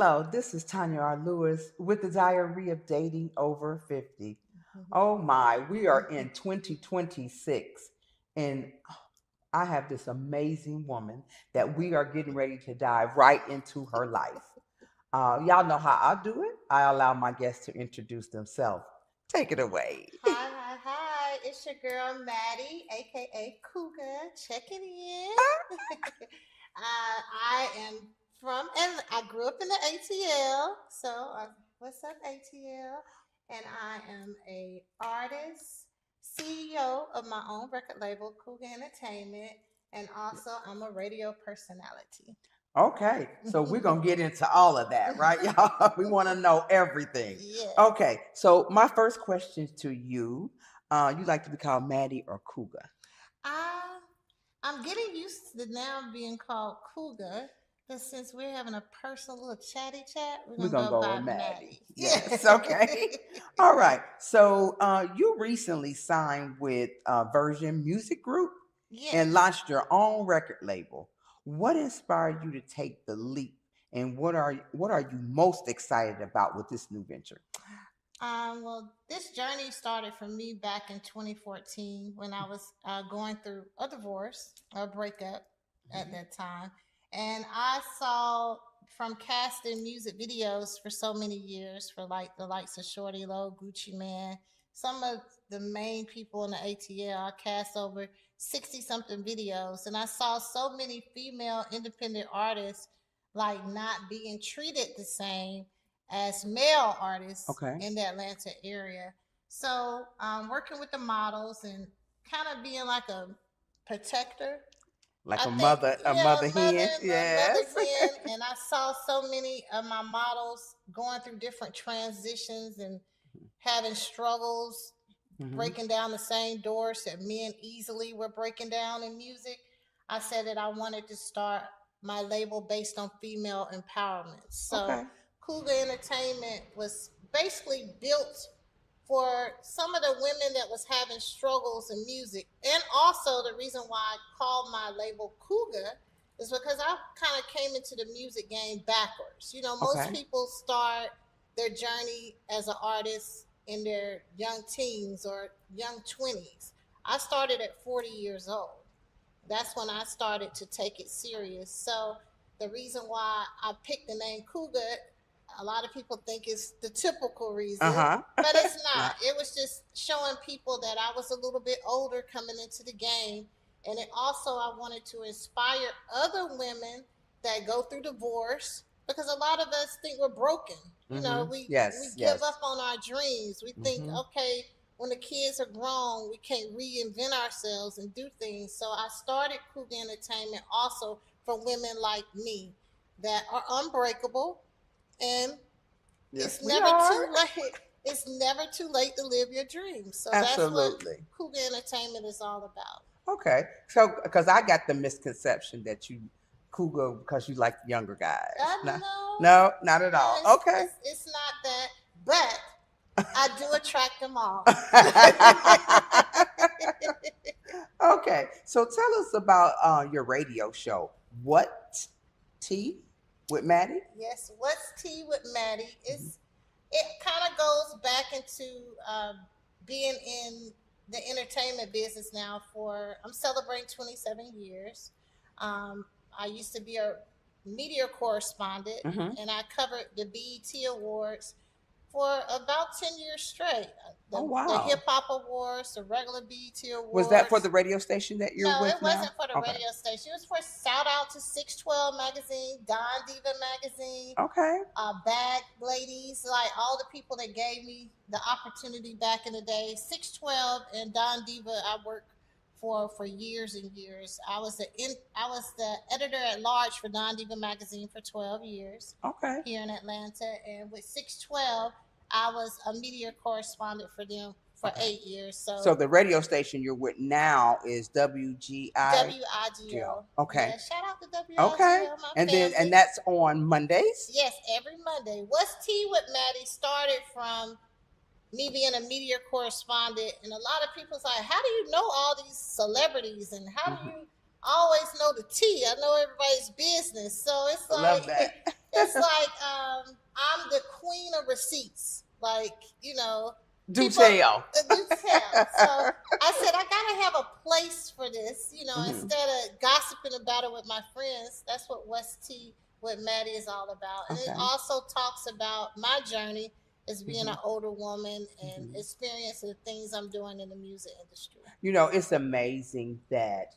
Hello, this is Tanya R. Lewis with the Diary of Dating Over 50. Oh my, we are in 2026, and I have this amazing woman that we are getting ready to dive right into her life. Y'all know how I do it. I allow my guests to introduce themselves. Take it away. Hi, hi, hi. It's your girl Maddy, aka Couga, checking in. I am and I grew up in the ATL. What's up, ATL? And I am a artist, CEO of my own record label, Couga Entertainment, and also I'm a radio personality. Okay, so we're gonna get into all of that, right, y'all? We want to know everything. Yeah. Okay, so my first question to you: you like to be called Maddie or Cougar? I I'm getting used to now being called Cougar, but since we're having a personal little chatty chat, we're We're gonna gonna go go by with Maddie. Maddie. Yes. Okay. All right. So you recently signed with Version Music Group Yes. and launched your own record label. What inspired you to take the leap, and what are you most excited about with this new venture? Well, this journey started for me back in 2014 when I was going through a divorce, a breakup at that time. And I saw from casting music videos for so many years for like the likes of Shorty Low, Gucci Man, some of the main people in the ATL. I cast over 60 something videos, and I saw so many female independent artists like not being treated the same as male artists Okay. in the Atlanta area. So working with the models and kind of being like a protector. Like I a think, mother, a yeah, mother mother, hen. mother Yes. hen, and I saw so many of my models going through different transitions and having struggles, breaking down the same doors that men easily were breaking down in music. I said that I wanted to start my label based on female empowerment. So Okay. Cougar Entertainment was basically built for some of the women that was having struggles in music. And also the reason why I called my label Cougar is because I kind of came into the music game backwards. You know, most Okay. people start their journey as an artist in their young teens or young 20s. I started at 40 years old. That's when I started to take it serious. So the reason why I picked the name Cougar, a lot of people think it's the typical reason, Uh-huh. but it's Not. not. It was just showing people that I was a little bit older coming into the game. And it also, I wanted to inspire other women that go through divorce because a lot of us think we're broken. You know, we Yes, give yes. up on our dreams. We think, okay, when the kids are grown, we can't reinvent ourselves and do things. So I started Cougar Entertainment also for women like me that are unbreakable, and Yes, it's we never are. too late. It's never too late to live your dreams. So that's what Absolutely. Cougar Entertainment is all about. Okay. So, because I got the misconception that you cougar because you like younger guys. No, No, no, not at all. Okay. it's not that, but I do attract them all. Okay. So tell us about your radio show. What tea with Maddie? Yes, what's tea with Maddie? It kind of goes back into being in the entertainment business now. For I'm celebrating 27 years. I used to be a media correspondent, Mm-hmm. and I covered the BET Awards for about 10 years straight. Oh The wow. hip hop awards, the regular BET Was that for awards. the radio station that you're No, it with now? wasn't for the Okay. radio station. It was for shout out to 612 magazine, Don Diva magazine, Okay. Bag Ladies, like all the people that gave me the opportunity back in the day. 612 and Don Diva, I worked for years and years. I was the editor at large for Don Diva magazine for 12 years Okay. here in Atlanta, and with 612, I was a media correspondent for them for Okay. 8 years. So So the radio station you're with now is WGI. WIGO. Okay. Yeah, shout out to Okay. WIGO, my And family. that's on Mondays? Yes, every Monday. What's Tea with Maddie started from me being a media correspondent, and a lot of people's like, how do you know all these celebrities, and how do Mm-hmm. you always know the tea. I know everybody's business. So it's I love like that. it's like I'm the queen of receipts. Like, Do people tell. do tell. So I said I gotta have a place for this, Mhm. instead of gossiping about it with my friends. That's what West Tea with Maddy is all about. And it Okay. also talks about my journey as being an Mhm. older woman and Mhm. experiencing the things I'm doing in the music industry. It's amazing that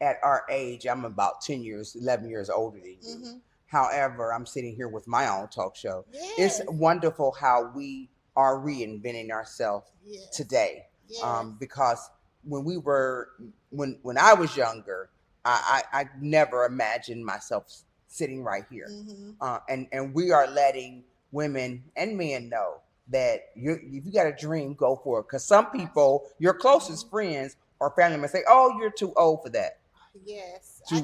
at our age, I'm about 10 years, 11 years older than you. Mm-hmm. However, I'm sitting here with my own talk show. It's Yes. wonderful how we are reinventing ourselves Yes. today. Yes. Because when we were, when I was younger, I never imagined myself sitting right here. Mm-hmm. And we are letting women and men know that if you got a dream, go for it. Because some people, your closest friends or family members say, "Oh, you're too old for that." Yes. Do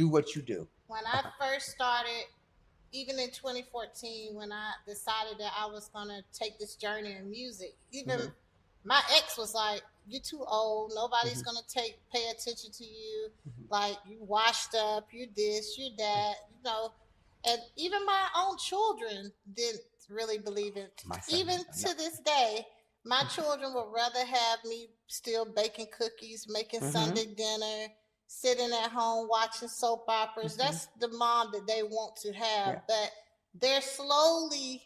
what you do. When I first started, even in 2014, when I decided that I was gonna take this journey in music, even Mhm. my ex was like, "You're too old. Nobody's Mhm. gonna pay attention to you. Mhm. Like, you washed up. You this. You that. And even my own children didn't really believe it. My son, Even no. to this day, my children would rather have me still baking cookies, making Mhm. Sunday dinner, sitting at home watching soap operas. Mhm. That's the mom that they want to have. Yeah. But they're slowly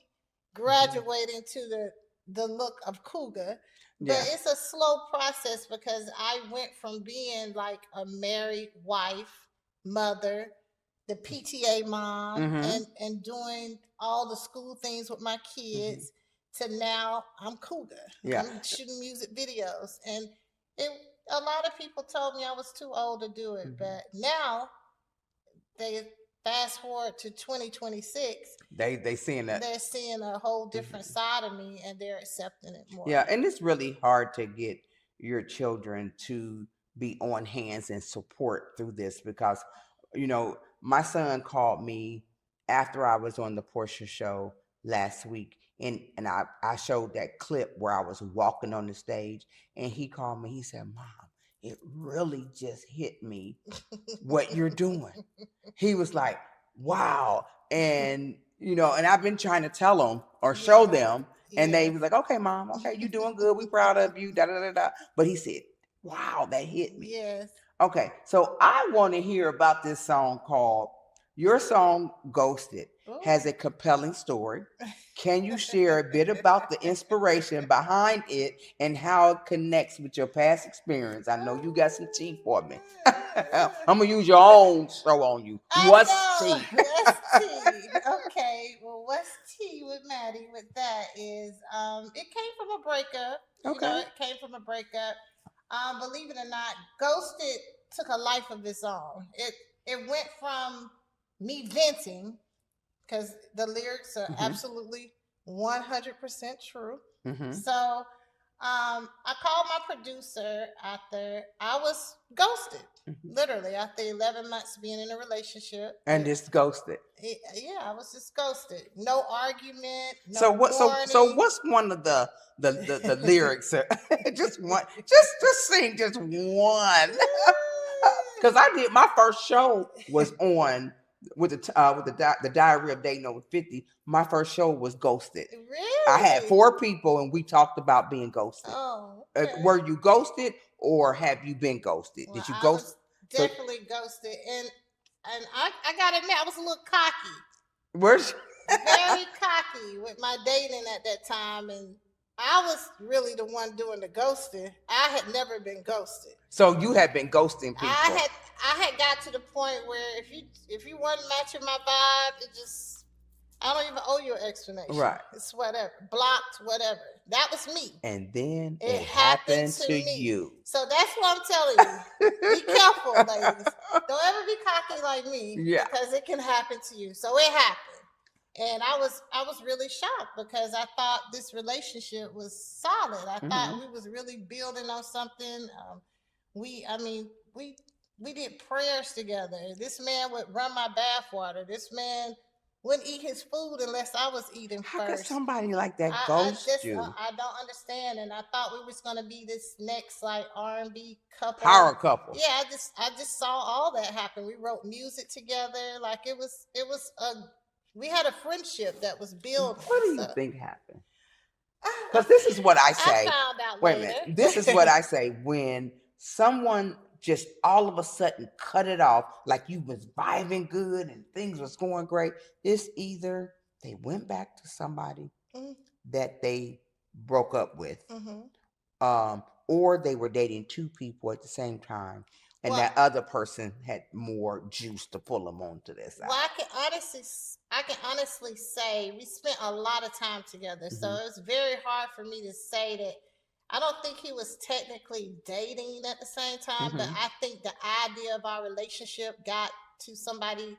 Mhm. graduating to the look of Couga. But Yeah. it's a slow process because I went from being like a married wife, mother, the PTA mom, Mhm. and doing all the school things with my Mhm. kids to now I'm Couga. Yeah. I'm shooting music videos. And it a lot of people told me I was too old to do it, Mhm. but now they fast forward to 2026, They seeing that. they're seeing a whole different Mhm. side of me and they're accepting it more. Yeah, and it's really hard to get your children to be on hands and support through this because, my son called me after I was on the Portia show last week, and I showed that clip where I was walking on the stage, and he called me. He said, "Mom, it really just hit me what you're doing." He was like, "Wow." And I've been trying to tell them or show Yeah. them, and they Yes. was like, "Okay, Mom, okay, you doing good. We proud of you." Da da da da. But he said, "Wow, that hit me." Yes. Okay, so I want to hear about this song called Your Song Ghosted. Has Ooh. a compelling story. Can you share a bit about the inspiration behind it and how it connects with your past experience? I know you got some tea for me. I'm gonna use your own show on you. I What's tea? know. West Tea. Okay. Well, West Tea with Maddie with that is it came from a breakup. Okay. It came from a breakup. Believe it or not, Ghosted took a life of its own. It went from me venting because the lyrics are Mm-hmm. absolutely 100% true. Mm-hmm. So I called my producer after I was ghosted, Mm-hmm. literally after 11 months being in a relationship. And it's ghosted. Yeah, I was just ghosted. No argument, So no what? So warning. what's one of the lyrics? Just one. Just sing just one. Because I did my first show was on with the Diary of Dating Over 50. My first show was ghosted. I had Really? 4 people and we talked about being ghosted. Oh, okay. Were you ghosted or have you been ghosted? Well, Did you I ghost? was So definitely ghosted, and I gotta admit, I was a little cocky, where's very cocky with my dating at that time, and I was really the one doing the ghosting. I had never been ghosted. so you have been ghosting I people. had I had got to the point where if you weren't matching my vibe, it just I don't even owe you an explanation. Right. It's whatever. Blocked, whatever. That was me. And then It it happened happened to to me. you. So that's what I'm telling you. Be careful, ladies. Don't ever be cocky like me Yeah. because it can happen to you. So it happened. And I was really shocked because I thought this relationship was solid. I thought Mhm. we was really building on something. We did prayers together. This man would run my bath water. This man wouldn't eat his food unless I was eating How first. could somebody like that I ghost just you? I don't understand, and I thought we was gonna be this next like R&B couple, power couple. Yeah, I just saw all that happen. We wrote music together, like it was a we had a friendship that was building. What do you think happened? Because this is what I say. I found out Wait later. a minute. This is what I say when someone just all of a sudden cut it off, like you was vibing good and things was going great. It's either they went back to somebody that they broke up with, or they were dating two people at the same time, and that other person had more juice to pull them onto their side. Well, I can honestly say we spent a lot of time together, so it was very hard for me to say that. I don't think he was technically dating at the same time, but I think the idea of our relationship got to somebody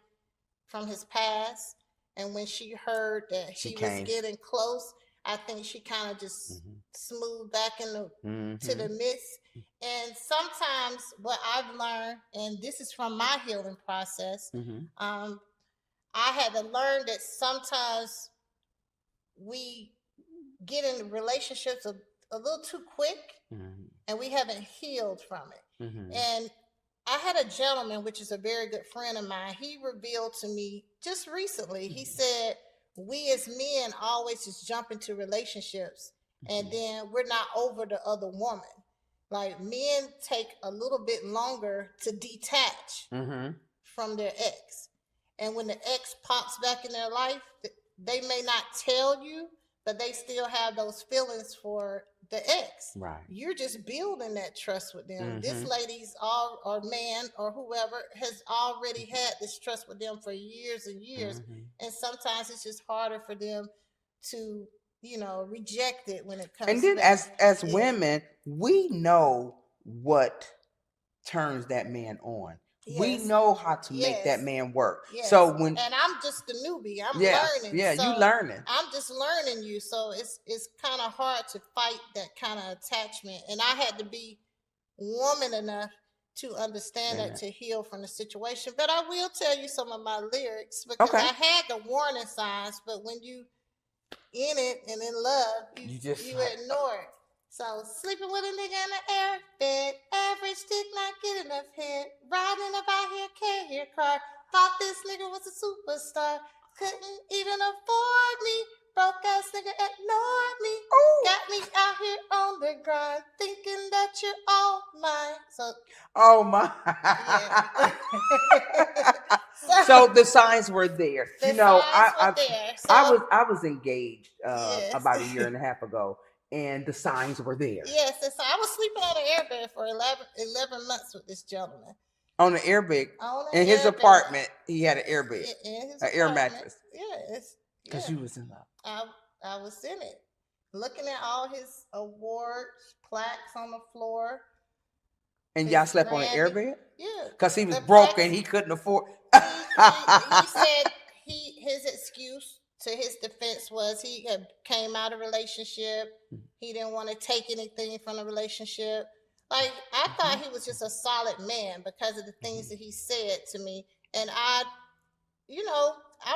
from his past, and when she heard that he was getting close, I think she kind of just smoothed back to the midst. And sometimes what I've learned, and this is from my healing process, I had to learn that sometimes we get in relationships a little too quick, and we haven't healed from it. And I had a gentleman, which is a very good friend of mine. He revealed to me just recently, he said, we as men always just jump into relationships and then we're not over the other woman. Like men take a little bit longer to detach from their ex. And when the ex pops back in their life, they may not tell you, but they still have those feelings for the ex. Right. You're just building that trust with them. This lady's or man or whoever has already had this trust with them for years and years. And sometimes it's just harder for them to, reject it when it comes. And then back. as women, we know what turns that man on. Yes. We know how to make that man work. Yes. So and I'm just a newbie. I'm learning. Yeah, so you learning. I'm just learning you. So it's kind of hard to fight that kind of attachment. And I had to be woman enough to understand that, to heal from the situation. But I will tell you some of my lyrics because I had the warning signs, but when you in it and in love, you ignore it. So, sleeping with a nigga in the airbed, average dick, not get enough head, riding about here, carrier car, thought this nigga was a superstar, couldn't even afford me, broke ass nigga ignored me, got me out here on the grind, thinking that you're all mine. So, oh my. So the signs were there. I was engaged about a year and a half ago. And the signs were there. Yes, and so I was sleeping on an airbed for 11 months with this gentleman. On an airbed? In his apartment, he had an airbed. An air mattress. Yes. Because you was in love. I was in it. Looking at all his awards, plaques on the floor. And y'all slept on an airbed? Yeah. Because he was broke and he couldn't afford. He said his excuse to his defense was he had came out of a relationship. He didn't want to take anything from the relationship. Like, I thought he was just a solid man because of the things that he said to me. And I'm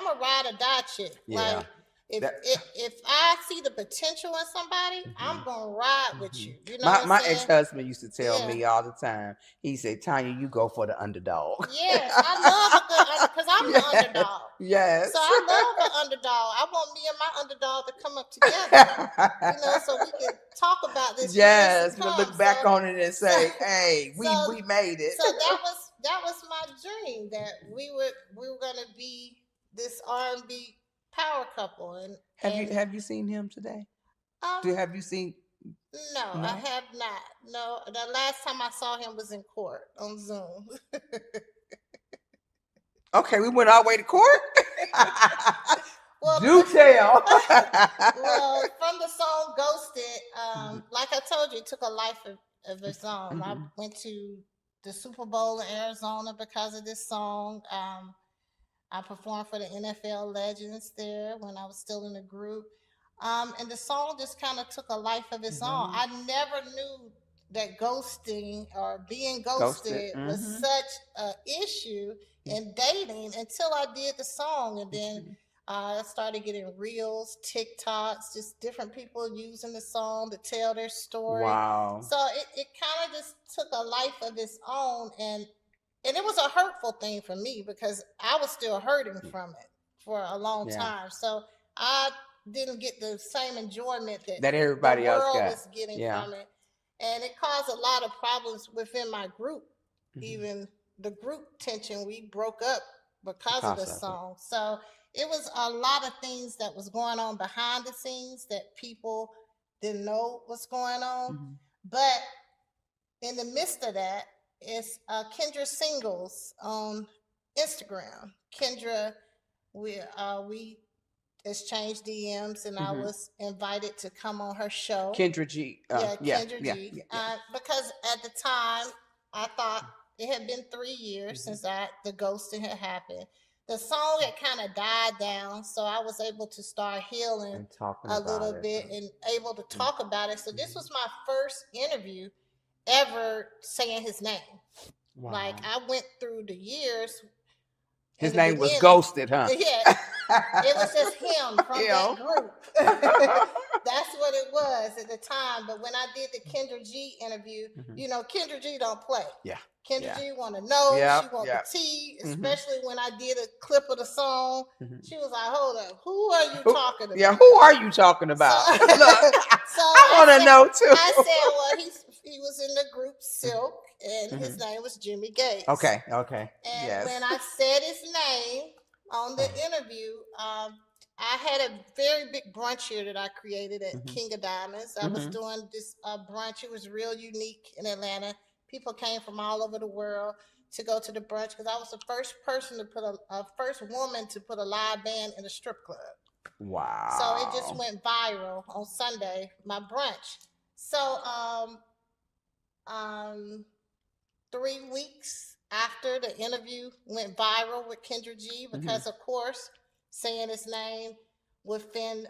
a ride or die chick. Yeah. Like, if I see the potential in somebody, I'm going to ride with you. You know my ex-husband used to tell me all the time. He said, Tanya, you go for the underdog. Yes, I love a good because I'm the underdog. Yes. So I love an underdog. I want me and my underdog to come up together. So we can talk about this. Yes, we'll look back on it and say, hey, we made it. So that was my dream, that we were gonna be this R&B power couple. And have you seen him today? Have you seen? No, I have not. No, the last time I saw him was in court on Zoom. Okay, we went all the way to court. Do tell. Well, from the song "Ghosted," like I told you, it took a life of its own. I went to the Super Bowl in Arizona because of this song. I performed for the NFL Legends there when I was still in the group. And the song just kind of took a life of its own. I never knew that ghosting or being ghosted was such an issue in dating until I did the song. And then I started getting reels, TikToks, just different people using the song to tell their story. Wow. So it kind of just took a life of its own, and it was a hurtful thing for me because I was still hurting from it for a long Yeah. time. So I didn't get the same enjoyment that That the everybody else world got. was getting Yeah. from it. And it caused a lot of problems within my group. Mhm. Even the group tension, we broke up because of the Because of it. song. So it was a lot of things that was going on behind the scenes that people didn't know what's going on. Mhm. But in the midst of that, it's Kendra Singles on Instagram. Kendra, we exchanged DMs, and I Mhm. was invited to come on her show. Kendra G. Yeah, Yeah. Kendra Yeah. G. Yeah. Because at the time, I thought it had been 3 years Mhm. since the ghosting had happened. The song had kind of died down, so I was able to start healing And talking a about little it. bit and able to talk about it. So this was my first interview ever saying his name. Wow. Like I went through the years. His in the name was beginning. Ghosted, huh? Yeah, it was just him from that group. That's what it was at the time. But when I did the Kendra G interview, Mhm. you know, Kendra G don't play. Yeah. Kendra Yeah. G want to know. Yeah, She want yeah. the tea, Mhm. especially when I did a clip of the song. Mhm. She was like, "Hold up, who are you Who- talking about?" Yeah, who are you talking about? So, Look, so I want to know too. I said, "Well, he was in the group Silk, and his name was Jimmy Gates." Okay. Okay. And Yes. when I said his name on the interview, I had a very big brunch here that I created at King of Diamonds. I was doing this brunch. It was real unique in Atlanta. People came from all over the world to go to the brunch because I was the first person to put a first woman to put a live band in a strip club. Wow. So it just went viral on Sunday, my brunch. So 3 weeks after the interview went viral with Kendra G, because of course, saying his name, within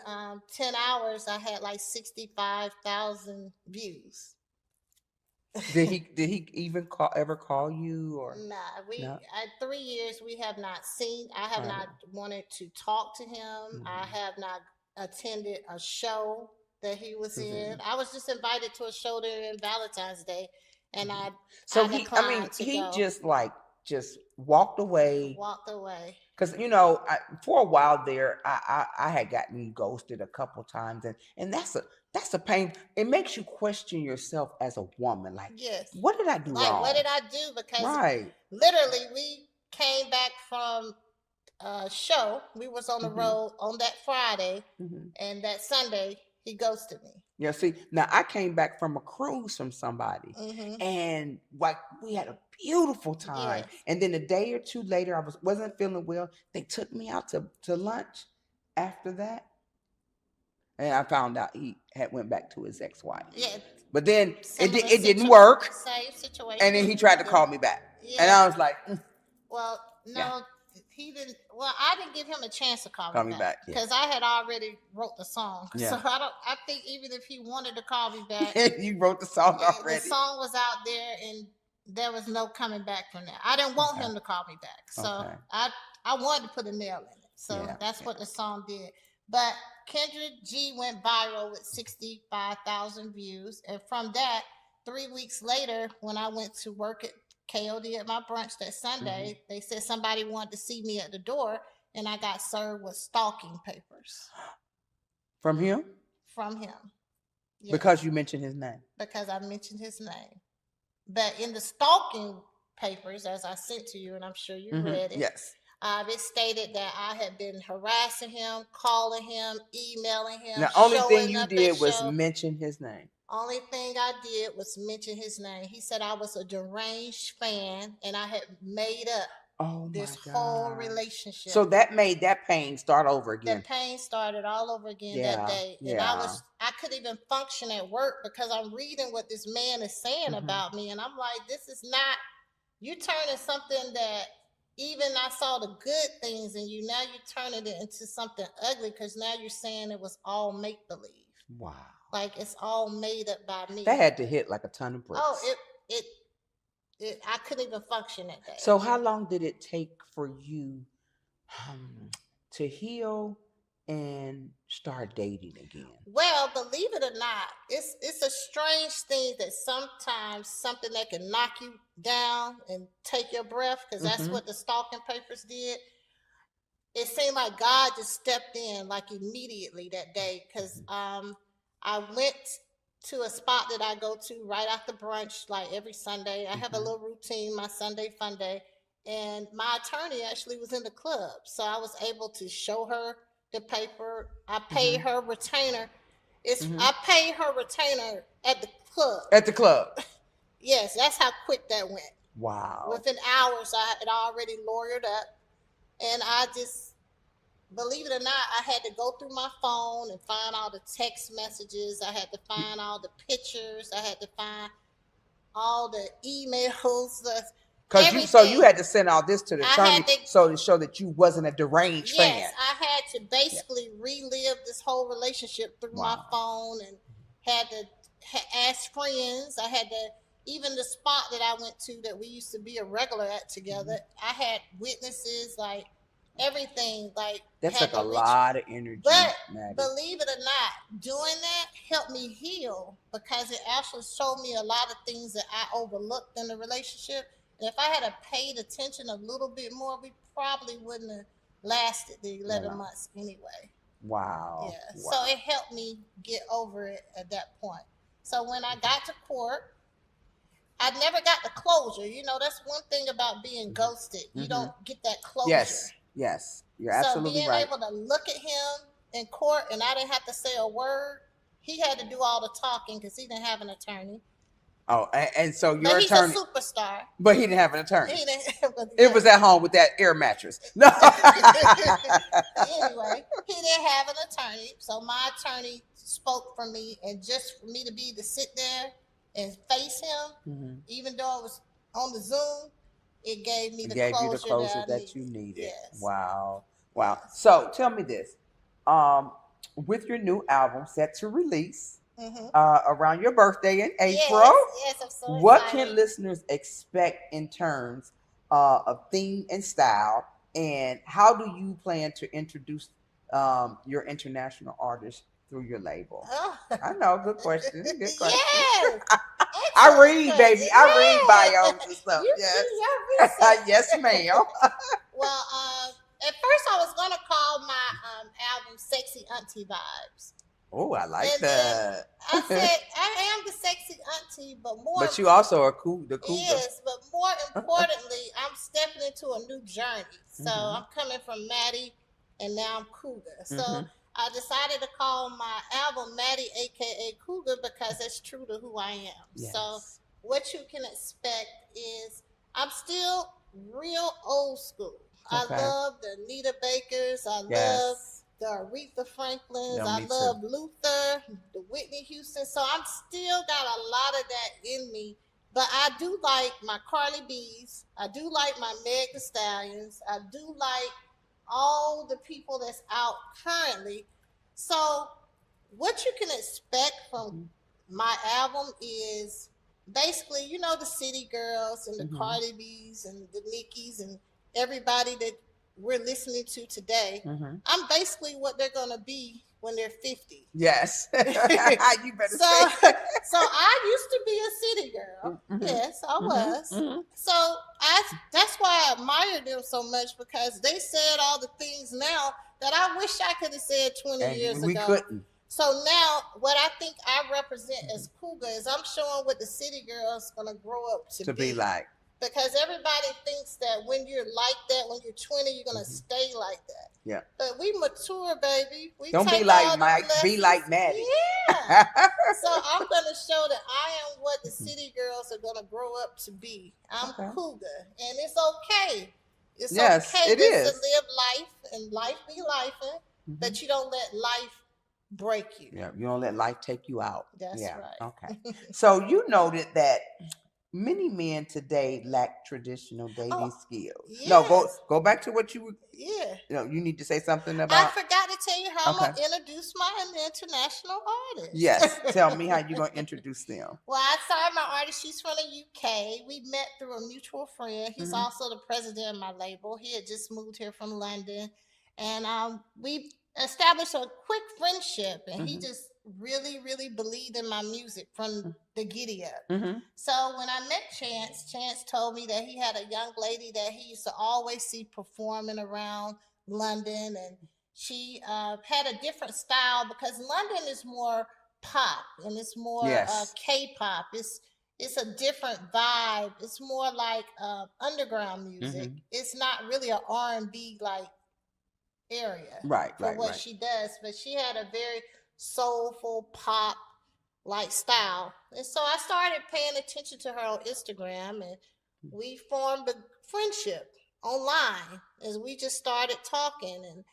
10 hours, I had like 65,000 views. Did he even ever call you or? Nah, No? at 3 years we have not seen. I have not wanted to talk to him. I have not attended a show that he was in. I was just invited to a show there in Valentine's Day, and I declined to he go. just walked away. Walked away. Because for a while there, I had gotten ghosted a couple times, and that's a pain. It makes you question yourself as a woman. Like, yes, what did I do wrong? What did I do? Because right, literally, we came back from a show. We was on the road on that Friday, and that Sunday he ghosted me. Yeah, see, now I came back from a cruise from somebody, and like we had a beautiful time. Yes. And then a day or two later, I wasn't feeling well. They took me out to lunch after that, and I found out he had went back to his ex-wife. Yeah. But then it didn't work. Same situation. And then he tried to call me back, and I was like, well, no. Yeah. He didn't. Well, I didn't give him a chance to call me back yeah. because I had already wrote the song. Yeah. So I think even if he wanted to call me back, you wrote the song already. The song was out there, and there was no coming back from that. I didn't want him to call me back, so I wanted to put a nail in it. So that's what the song did. But Kendra G went viral with 65,000 views, and from that, 3 weeks later, when I went to work at KOD at my brunch that Sunday, they said somebody wanted to see me at the door, and I got served with stalking papers. From him? From him. Yes. Because you mentioned his name. Because I mentioned his name. But in the stalking papers, as I sent to you, and I'm sure you read it. Yes. It stated that I had been harassing him, calling him, emailing him. The only thing you did was mention his name. Only thing I did was mention his name. He said I was a deranged fan, and I had made up this whole relationship. So that made that pain start over again. The pain started all over again that day. And I couldn't even function at work because I'm reading what this man is saying about me. And I'm like, this is not, you turning something that even I saw the good things in you, now you're turning it into something ugly because now you're saying it was all make-believe. Wow. Like it's all made up by me. That had to hit like a ton of bricks. Oh, I couldn't even function that day. So how long did it take for you to heal and start dating again? Well, believe it or not, it's a strange thing that sometimes something that can knock you down and take your breath, because that's Mm-hmm. what the stalking papers did. It seemed like God just stepped in like immediately that day, because I went to a spot that I go to right after brunch like every Sunday. I have a little routine, my Sunday fun day, and my attorney actually was in the club, so I was able to show her the paper. I paid her retainer. Mm-hmm. I paid her retainer at the club. At the club. Yes, that's how quick that went. Wow. Within hours, I had already lawyered up, and I just, believe it or not, I had to go through my phone and find all the text messages. I had to find all the pictures. I had to find all the emails. So you had to send all this to the attorney so to show that you wasn't a deranged fan. Yes, I had to basically relive this whole relationship through my phone, and had to ask friends. I had to, even the spot that I went to that we used to be a regular at together, I had witnesses, like everything. Like, that took a lot of energy. But Maddy, believe it or not, doing that helped me heal, because it actually showed me a lot of things that I overlooked in the relationship. And if I had paid attention a little bit more, we probably wouldn't have lasted the 11 months anyway. Wow. Yeah. So it helped me get over it at that point. So when I got to court, I never got the closure. You know, that's one thing about being ghosted. You don't get that closure. Yes. You're absolutely right. So being able to look at him in court and I didn't have to say a word, he had to do all the talking because he didn't have an attorney. Oh, and so your he's attorney, a superstar. But he didn't have an attorney. He didn't, it was at home with that air mattress. No. Anyway, he didn't have an attorney, so my attorney spoke for me, and just for me to be to sit there and face him, even though it was on the Zoom, it gave me the closure that you needed. Yes. Wow. So tell me this: with your new album set to release. Around your birthday in April. Yes, I'm so what excited. Can listeners expect in terms of theme and style, and how do you plan to introduce your international artists through your label? I know, good question. Good question. Yes. I read, baby. I read bios and stuff. Yes, ma'am. Well, at first I was gonna call my album "Sexy Auntie Vibes." Oh, I like that. I said I am the sexy auntie, but you also are the Couga. Yes, but more importantly, I'm stepping into a new journey. So I'm coming from Maddy, and now I'm Couga. So I decided to call my album Maddy, aka Couga, because it's true to who I am. Yes. So what you can expect is I'm still real old school. Okay. I love the Anita Bakers. I love the Aretha Franklins. I love Luther, the Whitney Houston. So I'm still got a lot of that in me. But I do like my Carly B's. I do like my Meg Thee Stallions. I do like all the people that's out currently. So what you can expect from my album is basically, you know, the City Girls and the Cardi B's and the Nickies and everybody that we're listening to today. I'm basically what they're going to be when they're 50. Yes. You better say. So I used to be a city girl. Yes, I was. So that's why I admire them so much, because they said all the things now that I wish I could have said 20 years ago. We couldn't. So now what I think I represent as Couga is I'm showing what the city girl's going to grow up to be like. Because everybody thinks that when you're like that, when you're 20, you're going to stay like that. Yeah. But we mature, baby. We don't be like Mike. Be like Maddy. Yeah. So I'm going to show that I am what the city girls are going to grow up to be. I'm Couga. And it's okay. It's okay to live life and life be life, but you don't let life break you. Yeah. You don't let life take you out. That's right. Okay. So you noted that many men today lack traditional dating skills. Yes. No, go back to what you were. Yeah. You need to say something about. I forgot to tell you how I'm going to introduce my international artist. Yes. Tell me how you're going to introduce them. Well, I started my artist. She's from the UK. We met through a mutual friend. He's also the president of my label. He had just moved here from London. and we established a quick friendship, and he just really, really believed in my music from the giddy up. So when I met Chance told me that he had a young lady that he used to always see performing around London, and she had a different style because London is more pop and it's more Yes. K-pop. It's a different vibe. It's more like underground music. It's not really an R&B like area for what she does, but she had a very soulful pop like style. And so I started paying attention to her on Instagram, and we formed a friendship online as we just started talking,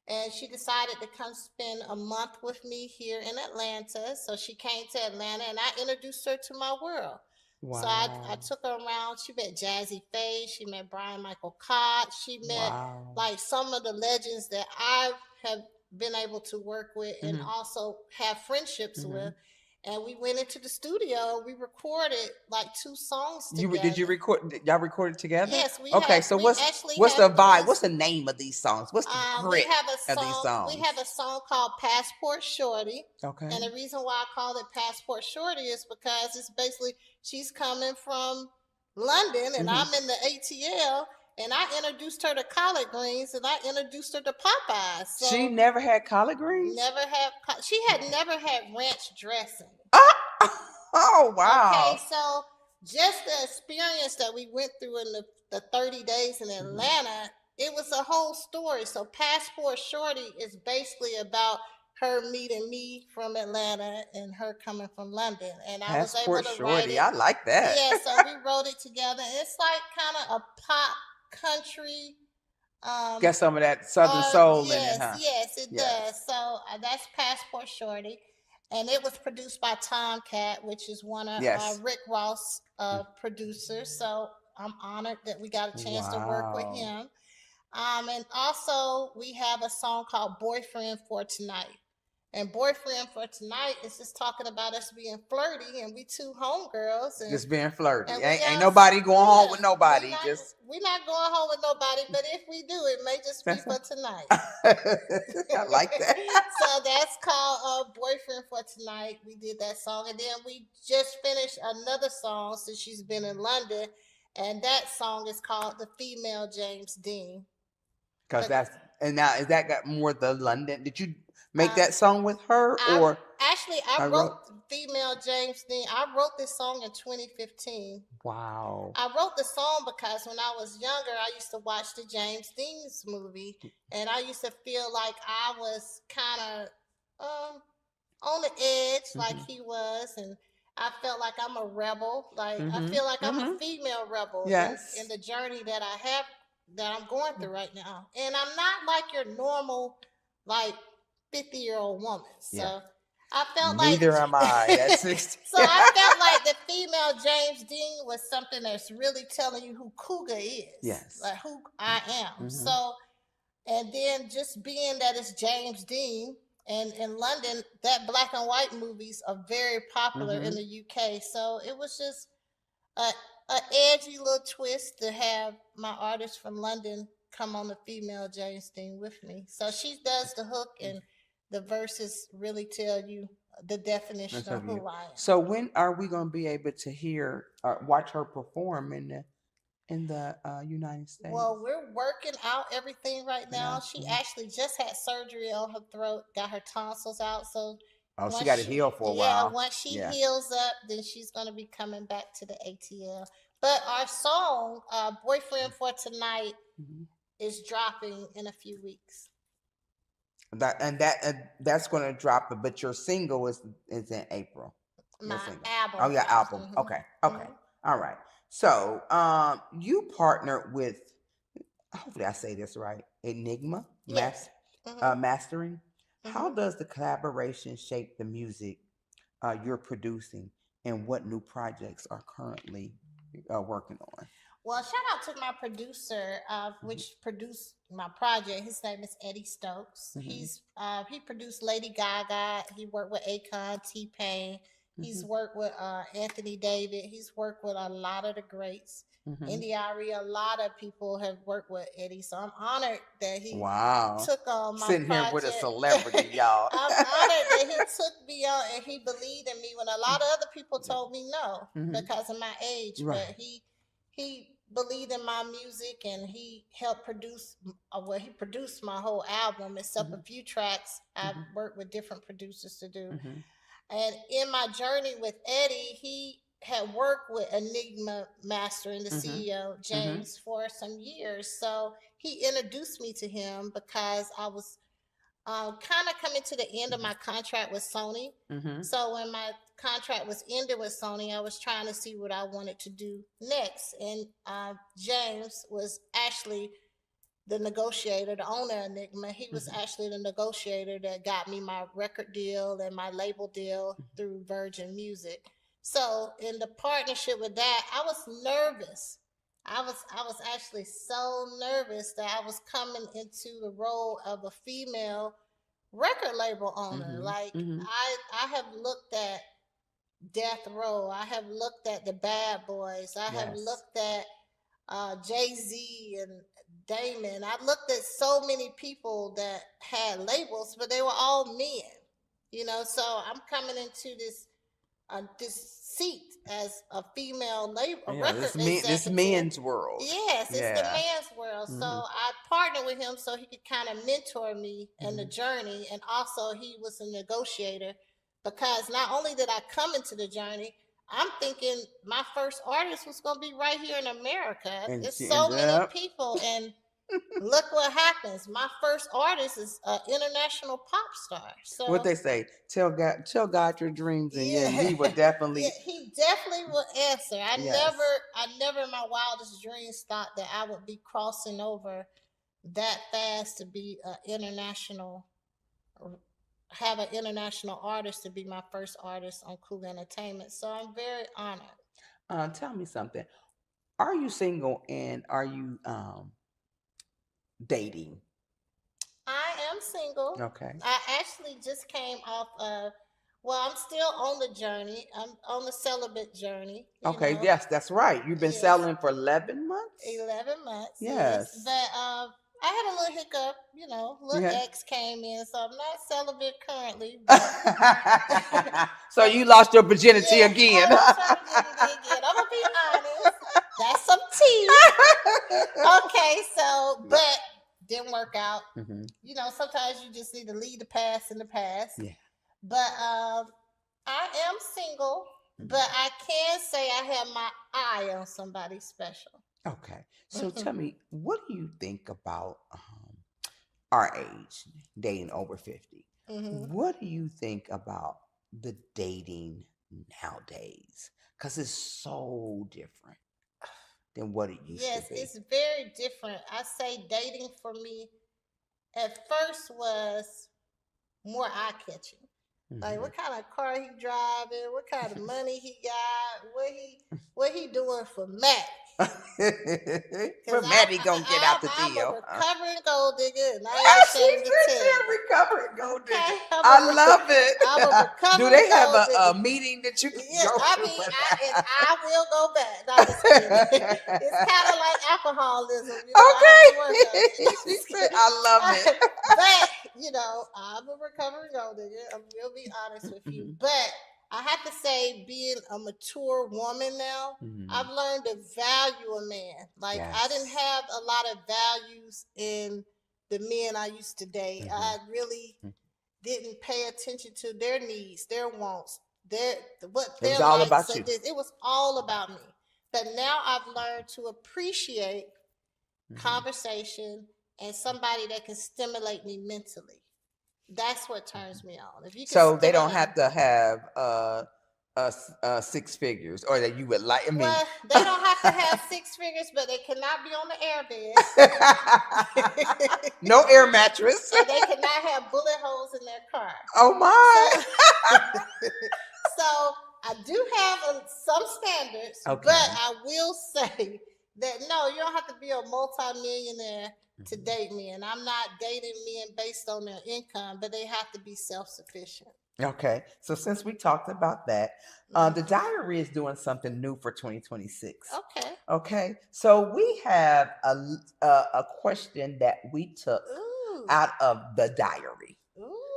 and she decided to come spend a month with me here in Atlanta. So she came to Atlanta, and I introduced her to my world. Wow. So I took her around. She met Jazzy Faye. She met Brian Michael Cox. She met like some of the legends that I have been able to work with and also have friendships with. And we went into the studio. We recorded like 2 songs together. Did you record? Y'all recorded together? Yes, we. Okay, so what's the vibe? What's the name of these songs? What's the grit of these songs? We have a song called Passport Shorty. Okay. And the reason why I call it Passport Shorty is because it's basically she's coming from London and I'm in the ATL. And I introduced her to collard greens, and I introduced her to Popeyes. So she never had collard greens? Never had. She had never had ranch dressing. Oh, wow. Okay, so just the experience that we went through in the 30 days in Atlanta, it was a whole story. So Passport Shorty is basically about her meeting me from Atlanta and her coming from London. And I was able to write it. I like that. Yeah, so we wrote it together. It's like kind of a pop country. Got some of that Southern soul in it, huh? Yes, it does. So that's Passport Shorty. And it was produced by Tomcat, which is one of Rick Ross' producers. So I'm honored that we got a chance to work with him. And also, we have a song called Boyfriend for Tonight. And Boyfriend for Tonight is just talking about us being flirty, and we 2 homegirls. And just being flirty. Ain't nobody going home with nobody. We're not going home with nobody, but if we do, it may just be for tonight. I like that. So that's called Boyfriend for Tonight. We did that song. And then we just finished another song since she's been in London. And that song is called The Female James Dean. Because and now, is that got more the London? Did you make that song with her, or I wrote Female James Dean. I wrote this song in 2015. Wow. I wrote the song because when I was younger, I used to watch the James Dean's movie, and I used to feel like I was kind of on the edge, like he was, and I felt like I'm a rebel. Like I feel like I'm a female rebel in the journey that I have, that I'm going through right now. And I'm not like your normal, like 50-year-old woman. So I felt neither am I at 60. So I felt like the female James Dean was something that's really telling you who Couga is. Yes. Like who I am. So, and then just being that it's James Dean, and in London, that black and white movies are very popular in the UK. So it was just an edgy little twist to have my artist from London come on the female James Dean with me. So she does the hook, and the verses really tell you the definition of who I am. So when are we going to be able to hear or watch her perform in the United States? Well, we're working out everything right now. She actually just had surgery on her throat, got her tonsils out. So she got to heal for a while. Yeah, once she heals up, then she's going to be coming back to the ATL. But our song, Boyfriend for Tonight, is dropping in a few weeks. That's going to drop, but your single is in April. My album. Oh, yeah, album. Okay. All right. So, you partnered with, hopefully I say this right, Enigma Mastering. How does the collaboration shape the music you're producing, and what new projects are currently working on? Well, shout out to my producer, which produced my project. His name is Eddie Stokes. He produced Lady Gaga. He worked with Akon, T-Pain. He's worked with Anthony David. He's worked with a lot of the greats. India.Arie, a lot of people have worked with Eddie. So I'm honored that he took on my Sitting project. here with a celebrity, y'all. I'm honored that he took me on and he believed in me when a lot of other people told me no because of my age. Right. But he believed in my music and he helped produce. Well, he produced my whole album except a few tracks. I've worked with different producers to do. And in my journey with Eddie, he had worked with Enigma Master and the CEO, James, for some years. So he introduced me to him because I was kind of coming to the end of my contract with Sony. So when my contract was ended with Sony, I was trying to see what I wanted to do next. And James was actually the negotiator, the owner of Enigma. He was actually the negotiator that got me my record deal and my label deal through Virgin Music. So in the partnership with that, I was nervous. I was actually so nervous that I was coming into the role of a female record label owner. Like I have looked at Death Row. I have looked at the Bad Boys. I have looked at Jay-Z and Damon. I looked at so many people that had labels, but they were all men. You know, so I'm coming into this seat as a female record executive. This men's world. Yes, it's the man's world. So I partnered with him so he could kind of mentor me in the journey, and also he was a negotiator because not only did I come into the journey, I'm thinking my first artist was going to be right here in America. And there's so many people, and look what happens. My first artist is an international pop star. So what they say, tell God your dreams, and he would definitely. He definitely will answer. I never in my wildest dreams thought that I would be crossing over that fast to be have an international artist to be my first artist on Couga Entertainment. So I'm very honored. Tell me something. Are you single and are you dating? I am single. Okay. I actually just came off of, I'm still on the journey. I'm on the celibate journey. Okay, know. Yes, that's right. You've been selling for 11 months? 11 months. Yes. But I had a little hiccup, little ex came in, so I'm not celibate currently. So you lost your virginity again. I lost my virginity again. I'm going to be honest. That's some tea. Okay, but didn't work out. Sometimes you just need to leave the past in the past. Yeah. But I am single, but I can say I have my eye on somebody special. Okay. So tell me, what do you think about our age, dating over 50? What do you think about the dating nowadays? Because it's so different than what it used to be. Yes, it's very different. I say dating for me at first was more eye-catching. Like what kind of car he driving, what kind of money he got, what he doing for Maddy. For Maddy gonna get out the deal. I'm a recovering gold digger, and I ain't ashamed to tell you. Recovering gold digger. I love it. I'm a recovering Do they have gold a meeting that you can yes, go I to? mean, I will go back. No, just kidding. It's kind of like alcoholism. Okay. I love it. But, I'm a recovering gold digger. I will be honest with you. But I have to say, being a mature woman now, I've learned to value a man. Like, I didn't have a lot of values in the men I used to date. I really didn't pay attention to their needs, their wants, what their likes. It was all about you. It was all about me. But now I've learned to appreciate conversation and somebody that can stimulate me mentally. That's what turns me on. If you can so they don't have to have 6 figures, or that you would like. I mean, well, they don't have to have 6 figures, but they cannot be on the airbed. No air mattress. And they cannot have bullet holes in their car. Oh my! So I do have some standards, but I will say that no, you don't have to be a multi-millionaire to date me, and I'm not dating men based on their income, but they have to be self-sufficient. Okay. So since we talked about that, the Mhm. diary is doing something new for 2026. Okay. Okay. So we have a question that we took Ooh. out of the diary.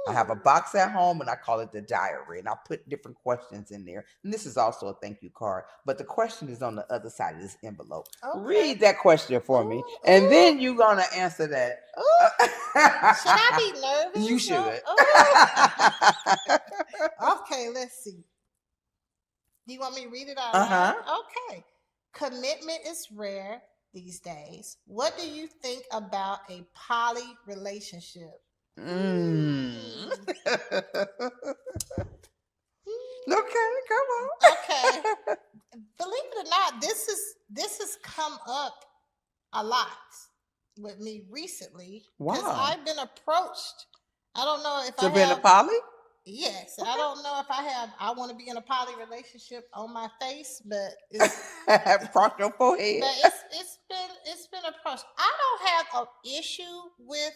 I have a Ooh. box at home and I call it the diary, and I put different questions in there. And this is also a thank you card, but the question is on the other side of this envelope. Okay. Read that question for me, Ooh. and Ooh. then you're gonna answer that. Ooh. Should I be nervous? You should. Okay, let's see. Do you want me to read it out Uh-huh. loud? Okay. Commitment is rare these days. What do you think about a poly relationship? Mm. Hmm. Okay, come on. Okay. Believe it or not, this has come up a lot with me recently because Wow. I've been approached. I don't know if So I being a have. poly? Yes, I don't know if I want to be in a poly relationship on my face, but it's Cross your forehead. but it's been approached. I don't have an issue with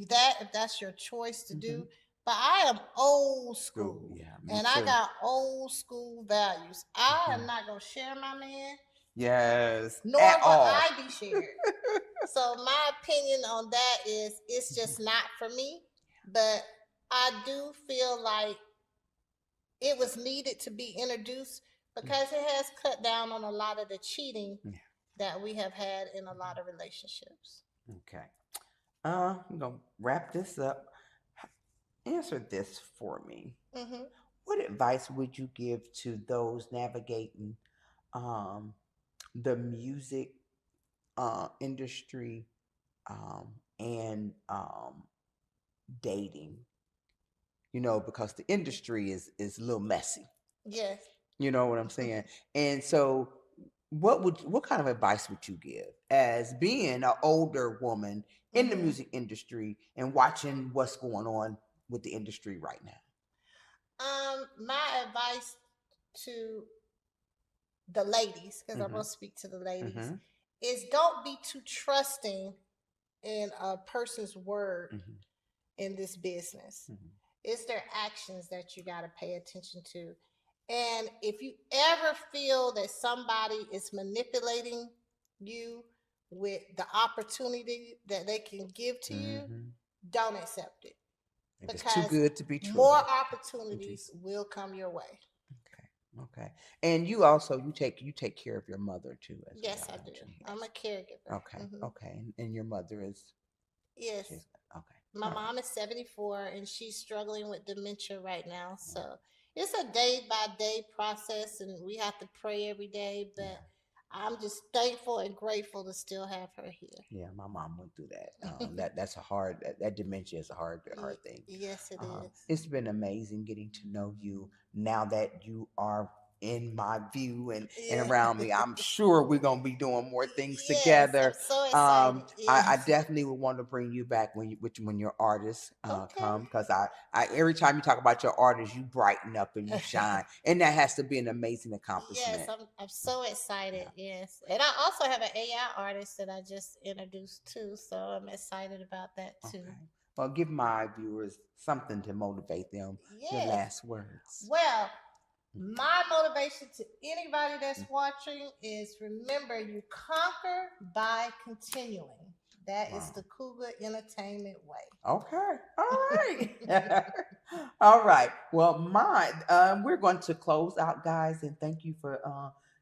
that if that's your choice to do. Mhm. But I am old school, Yeah, me and I too. got old school values. I am Mhm. not gonna share my man, Yes, nor at will all. I be shared. So my opinion on that is it's just not for me. But I do feel like it was needed to be introduced because it has cut down on a lot of the cheating Yeah. that we have had in a lot of relationships. Okay. I'm gonna wrap this up. Answer this for me. Mm-hmm. What advice would you give to those navigating um, the music industry and dating? You know, because the industry is a little messy. Yes. You know what I'm saying? And so, what kind of advice would you give as being an older woman in the Mm-hmm. music industry and watching what's going on with the industry right now? My advice to the ladies, because I'm Mm-hmm. gonna speak to the ladies, Mm-hmm. is don't be too trusting in a person's word Mm-hmm. in this business. Mm-hmm. It's their actions that you gotta pay attention to. And if you ever feel that somebody is manipulating you with the opportunity that they can give to you, Mm-hmm. don't accept it If it's too because good to be true. more Okay. opportunities will come your way. Okay. And you also you take care of your mother too as Yes, well, I do. don't you? I'm a Yes. caregiver. Okay. Hmm. Okay. And your mother is Yes, she's okay. my All right. mom is 74 and she's struggling with dementia right now. So it's a day by day process and we have to pray every day. Yeah. But I'm just thankful and grateful to still have her Yeah, my mom went through that. That's a hard that dementia is a hard thing. Yes, it is. It's been amazing getting to know you now that you are in my view and Yeah. around me. I'm sure we're gonna be doing more things Yes, I'm together. so excited. I Yes. definitely would want to bring you back when your artists Okay. come because I every time you talk about your artists, you brighten up and you shine, and that has to be an amazing Yes, accomplishment. I'm so excited. Yeah. Yes, and I also have an AI artist that I just introduced too, so I'm excited about that too. Okay. Well, give my viewers something to motivate them. Your Yes. last words. Well, my motivation to anybody that's watching is remember you conquer by continuing. That is Wow. the Couga Entertainment way. Okay. All right. All right. Well, we're going to close out, guys, and thank you for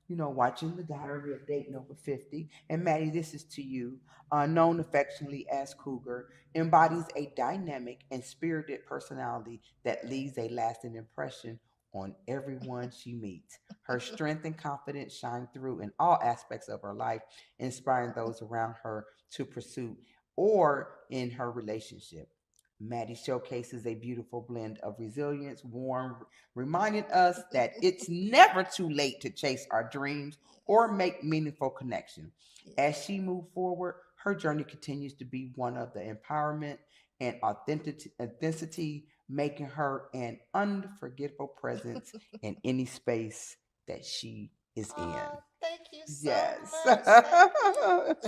watching the Diary of Date Number 50. And Maddie, this is to you. Known affectionately as Cougar, embodies a dynamic and spirited personality that leaves a lasting impression on everyone she meets. Her strength and confidence shine through in all aspects of her life, inspiring those around her to pursue or in her relationship. Maddy showcases a beautiful blend of resilience, warm, reminding us that it's never too late to chase our dreams or make meaningful connection. As she moves forward, her journey continues to be one of the empowerment and authenticity, making her an unforgettable presence in any space that she is in. Oh, thank you so Yes. much. Thank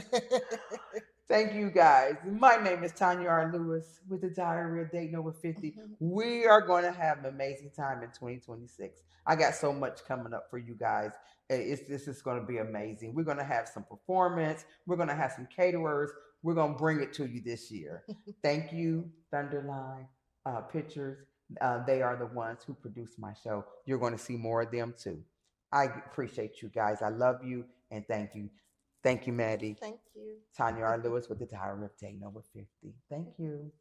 you. Thank you guys. My name is Tanya R. Lewis with the Diary of Dating Over 50. We are going to have an amazing time in 2026. I got so much coming up for you guys. This is going to be amazing. We're going to have some performance. We're going to have some caterers. We're going to bring it to you this year. Thank you, Thunderline Pictures. They are the ones who produce my show. You're going to see more of them too. I appreciate you guys. I love you and thank you. Thank you, Maddy. Thank you. Tanya R. Lewis with the Diary of Dating Over 50. Thank you.